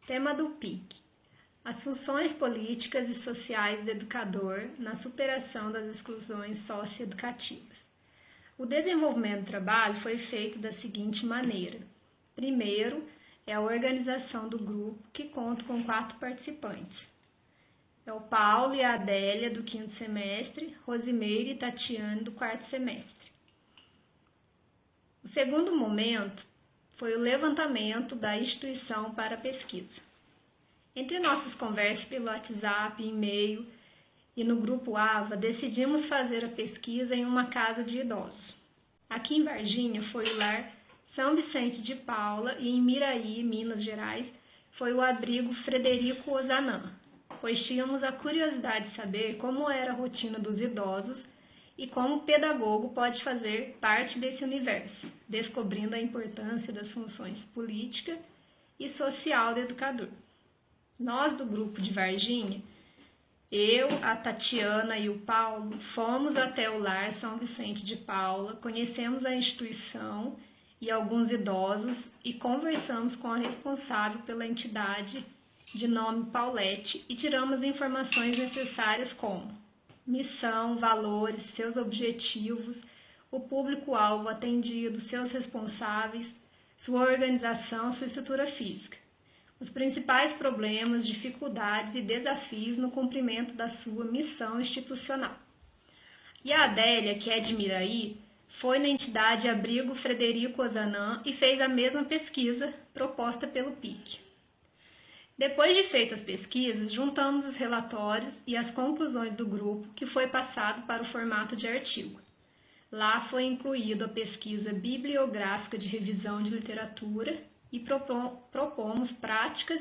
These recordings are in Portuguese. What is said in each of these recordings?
Tema do PIC: as funções políticas e sociais do educador na superação das exclusões socioeducativas. O desenvolvimento do trabalho foi feito da seguinte maneira. Primeiro, é a organização do grupo, que conta com 4 participantes. É o Paulo e a Adélia, do 5º semestre, Rosimeire e Tatiane, do 4º semestre. O segundo momento foi o levantamento da instituição para a pesquisa. Entre nossas conversas pelo WhatsApp, e-mail e no grupo AVA, decidimos fazer a pesquisa em uma casa de idosos. Aqui em Varginha foi o lar São Vicente de Paula e em Miraí, Minas Gerais, foi o abrigo Frederico Ozanam, pois tínhamos a curiosidade de saber como era a rotina dos idosos e como o pedagogo pode fazer parte desse universo, descobrindo a importância das funções política e social do educador. Nós, do grupo de Varginha, eu, a Tatiana e o Paulo, fomos até o lar São Vicente de Paula, conhecemos a instituição e alguns idosos e conversamos com a responsável pela entidade, de nome Paulette, e tiramos informações necessárias como missão, valores, seus objetivos, o público-alvo atendido, seus responsáveis, sua organização, sua estrutura física, os principais problemas, dificuldades e desafios no cumprimento da sua missão institucional. E a Adélia, que é de Miraí, foi na entidade Abrigo Frederico Ozanam e fez a mesma pesquisa proposta pelo PIC. Depois de feitas as pesquisas, juntamos os relatórios e as conclusões do grupo, que foi passado para o formato de artigo. Lá foi incluída a pesquisa bibliográfica de revisão de literatura e propomos práticas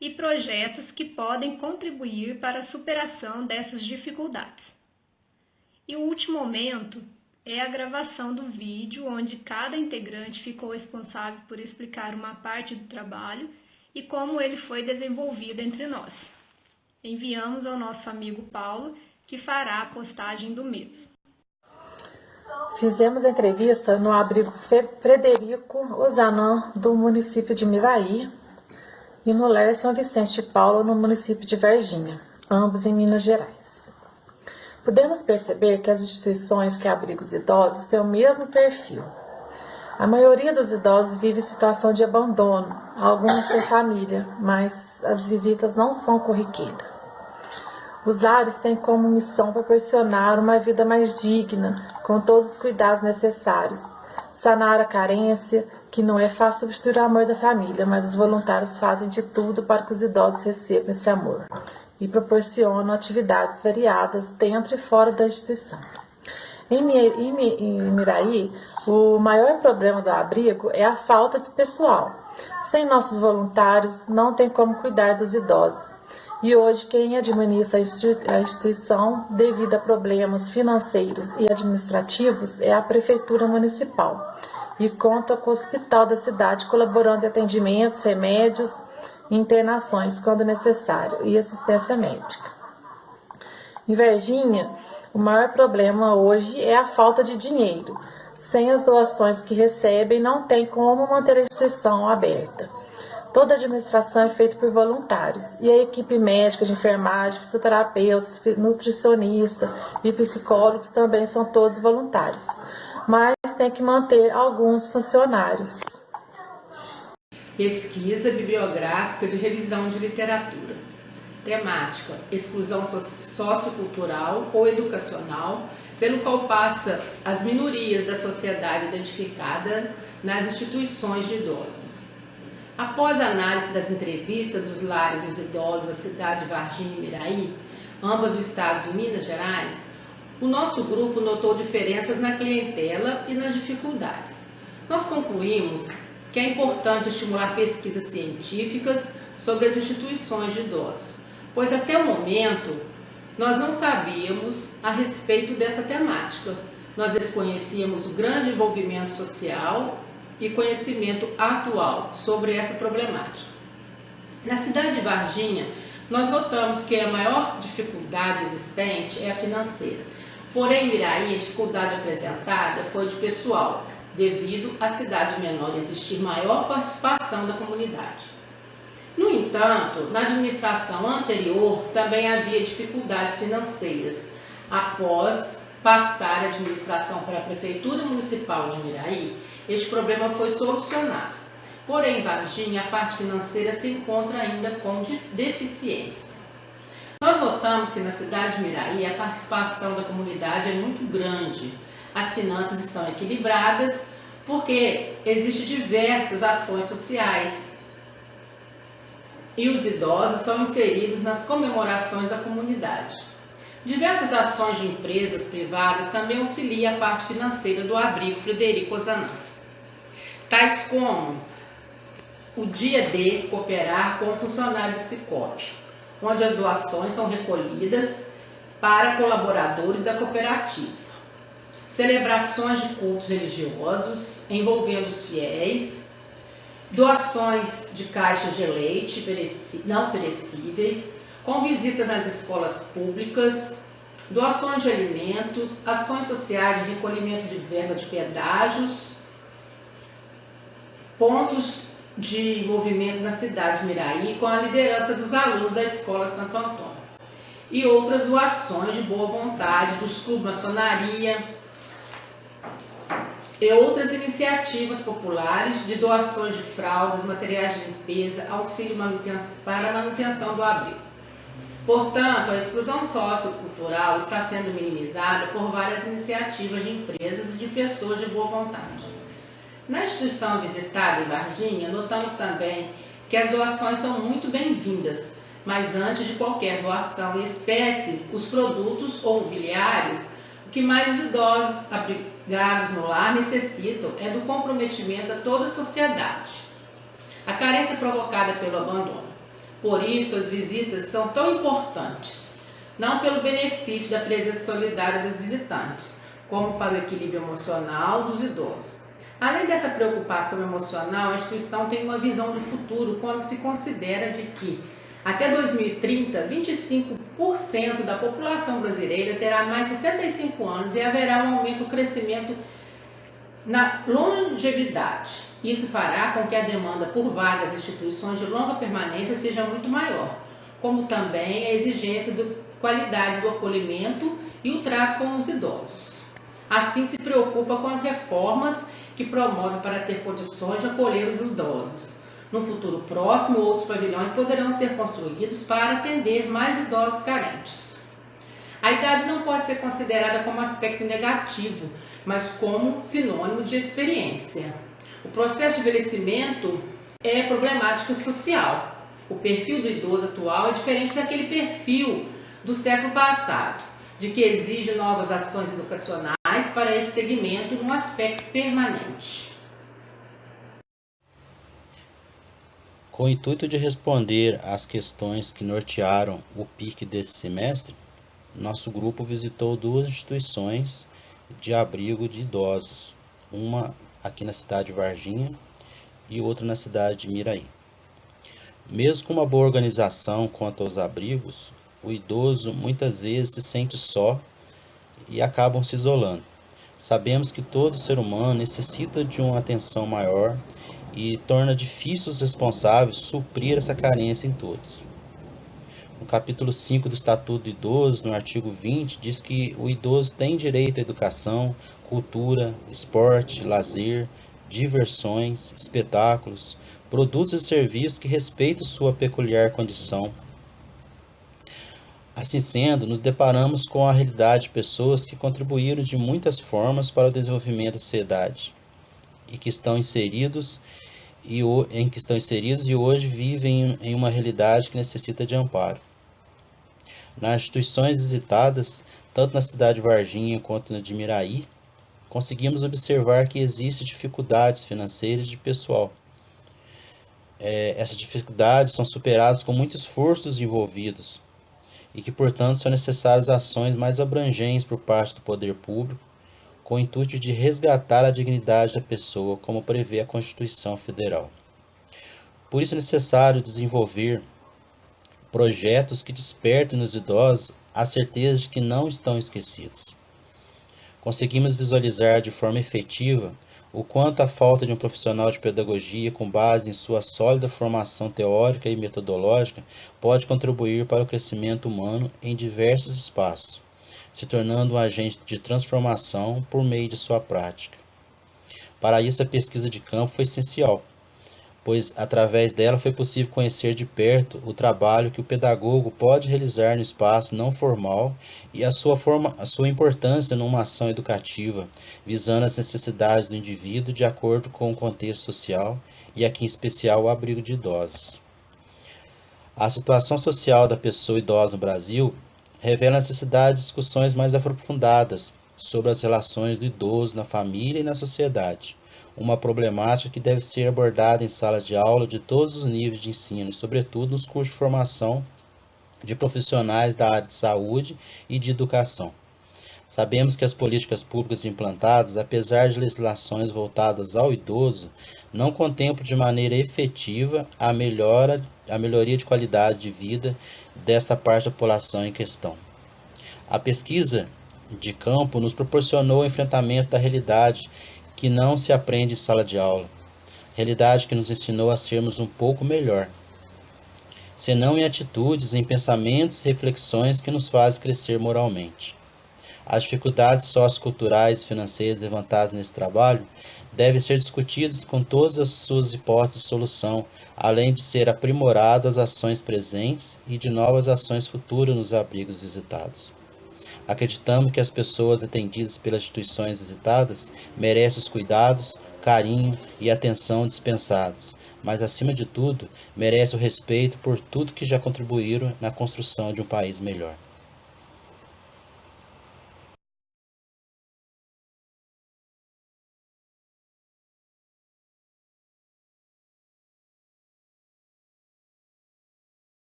e projetos que podem contribuir para a superação dessas dificuldades. E o último momento é a gravação do vídeo, onde cada integrante ficou responsável por explicar uma parte do trabalho e como ele foi desenvolvido entre nós. Enviamos ao nosso amigo Paulo, que fará a postagem do mesmo. Fizemos a entrevista no abrigo Frederico Ozanam, do município de Miraí, e no lar São Vicente de Paula, no município de Varginha, ambos em Minas Gerais. Podemos perceber que as instituições que abrigam os idosos têm o mesmo perfil. A maioria dos idosos vive em situação de abandono, alguns têm família, mas as visitas não são corriqueiras. Os lares têm como missão proporcionar uma vida mais digna, com todos os cuidados necessários, sanar a carência, que não é fácil substituir o amor da família, mas os voluntários fazem de tudo para que os idosos recebam esse amor e proporcionam atividades variadas dentro e fora da instituição. Em Miraí, o maior problema do abrigo é a falta de pessoal. Sem nossos voluntários, não tem como cuidar dos idosos. E hoje, quem administra a instituição, devido a problemas financeiros e administrativos, é a Prefeitura Municipal. E conta com o hospital da cidade, colaborando em atendimentos, remédios, internações, quando necessário, e assistência médica. Em Varginha, o maior problema hoje é a falta de dinheiro. Sem as doações que recebem, não tem como manter a instituição aberta. Toda a administração é feita por voluntários, e a equipe médica, de enfermagem, fisioterapeutas, nutricionistas e psicólogos também são todos voluntários, mas tem que manter alguns funcionários. Pesquisa bibliográfica de revisão de literatura. Temática: exclusão sociocultural ou educacional, pelo qual passa as minorias da sociedade identificada nas instituições de idosos. Após a análise das entrevistas dos lares dos idosos da cidade de Varginha e Miraí, ambas do estado de Minas Gerais, o nosso grupo notou diferenças na clientela e nas dificuldades. Nós concluímos que é importante estimular pesquisas científicas sobre as instituições de idosos, pois até o momento nós não sabíamos a respeito dessa temática. Nós desconhecíamos o grande envolvimento social e conhecimento atual sobre essa problemática. Na cidade de Varginha, nós notamos que a maior dificuldade existente é a financeira. Porém, em Miraí, a dificuldade apresentada foi de pessoal, devido à cidade menor existir maior participação da comunidade. No entanto, na administração anterior também havia dificuldades financeiras. Após passar a administração para a Prefeitura Municipal de Miraí, este problema foi solucionado. Porém, em Varginha, a parte financeira se encontra ainda com deficiência. Nós notamos que na cidade de Miraí a participação da comunidade é muito grande. As finanças estão equilibradas porque existem diversas ações sociais e os idosos são inseridos nas comemorações da comunidade. Diversas ações de empresas privadas também auxiliam a parte financeira do abrigo Frederico Ozanam, tais como o Dia D cooperar com o funcionário do Sicop, onde as doações são recolhidas para colaboradores da cooperativa. Celebrações de cultos religiosos envolvendo os fiéis, doações de caixas de leite não perecíveis, com visitas nas escolas públicas, doações de alimentos, ações sociais de recolhimento de verba de pedágios, pontos de envolvimento na cidade de Miraí com a liderança dos alunos da Escola Santo Antônio e outras doações de boa vontade dos clubes maçonaria e outras iniciativas populares de doações de fraldas, materiais de limpeza, auxílio para a manutenção do abrigo. Portanto, a exclusão sociocultural está sendo minimizada por várias iniciativas de empresas e de pessoas de boa vontade. Na instituição visitada em Varginha, notamos também que as doações são muito bem-vindas, mas antes de qualquer doação em espécie, os produtos ou mobiliários, o que mais os idosos abrigados no lar necessitam é do comprometimento de toda a sociedade. A carência provocada pelo abandono. Por isso, as visitas são tão importantes, não pelo benefício da presença solidária dos visitantes, como para o equilíbrio emocional dos idosos. Além dessa preocupação emocional, a instituição tem uma visão do futuro quando se considera de que, até 2030, 25% da população brasileira terá mais de 65 anos e haverá um aumento do crescimento na longevidade. Isso fará com que a demanda por vagas em instituições de longa permanência seja muito maior, como também a exigência de qualidade do acolhimento e o trato com os idosos. Assim, se preocupa com as reformas que promove para ter condições de acolher os idosos. No futuro próximo, outros pavilhões poderão ser construídos para atender mais idosos carentes. A idade não pode ser considerada como aspecto negativo, mas como sinônimo de experiência. O processo de envelhecimento é problemática social. O perfil do idoso atual é diferente daquele perfil do século passado, de que exige novas ações educacionais para esse segmento num aspecto permanente. Com o intuito de responder às questões que nortearam o PIC desse semestre, nosso grupo visitou duas instituições de abrigo de idosos, uma aqui na cidade de Varginha e outra na cidade de Miraí. Mesmo com uma boa organização quanto aos abrigos, o idoso muitas vezes se sente só e acabam se isolando. Sabemos que todo ser humano necessita de uma atenção maior e torna difícil os responsáveis suprir essa carência em todos. No capítulo 5 do Estatuto do Idoso, no artigo 20, diz que o idoso tem direito à educação, cultura, esporte, lazer, diversões, espetáculos, produtos e serviços que respeitem sua peculiar condição. Assim sendo, nos deparamos com a realidade de pessoas que contribuíram de muitas formas para o desenvolvimento da sociedade e que estão inseridos e hoje vivem em uma realidade que necessita de amparo. Nas instituições visitadas, tanto na cidade de Varginha quanto na de Miraí, conseguimos observar que existem dificuldades financeiras de pessoal. Essas dificuldades são superadas com muito esforço dos envolvidos e que, portanto, são necessárias ações mais abrangentes por parte do poder público, com o intuito de resgatar a dignidade da pessoa, como prevê a Constituição Federal. Por isso é necessário desenvolver projetos que despertem nos idosos a certeza de que não estão esquecidos. Conseguimos visualizar de forma efetiva o quanto a falta de um profissional de pedagogia com base em sua sólida formação teórica e metodológica pode contribuir para o crescimento humano em diversos espaços, se tornando um agente de transformação por meio de sua prática. Para isso, a pesquisa de campo foi essencial, pois através dela foi possível conhecer de perto o trabalho que o pedagogo pode realizar no espaço não formal e a sua importância numa ação educativa, visando as necessidades do indivíduo de acordo com o contexto social e, aqui em especial, o abrigo de idosos. A situação social da pessoa idosa no Brasil revela a necessidade de discussões mais aprofundadas sobre as relações do idoso na família e na sociedade, uma problemática que deve ser abordada em salas de aula de todos os níveis de ensino, sobretudo nos cursos de formação de profissionais da área de saúde e de educação. Sabemos que as políticas públicas implantadas, apesar de legislações voltadas ao idoso, não contemplam de maneira efetiva a melhoria de qualidade de vida desta parte da população em questão. A pesquisa de campo nos proporcionou o enfrentamento da realidade que não se aprende em sala de aula, realidade que nos ensinou a sermos um pouco melhor, senão em atitudes, em pensamentos e reflexões que nos fazem crescer moralmente. As dificuldades socioculturais e financeiras levantadas nesse trabalho devem ser discutidas com todas as suas hipóteses de solução, além de ser aprimoradas as ações presentes e de novas ações futuras nos abrigos visitados. Acreditamos que as pessoas atendidas pelas instituições visitadas merecem os cuidados, carinho e atenção dispensados, mas, acima de tudo, merecem o respeito por tudo que já contribuíram na construção de um país melhor.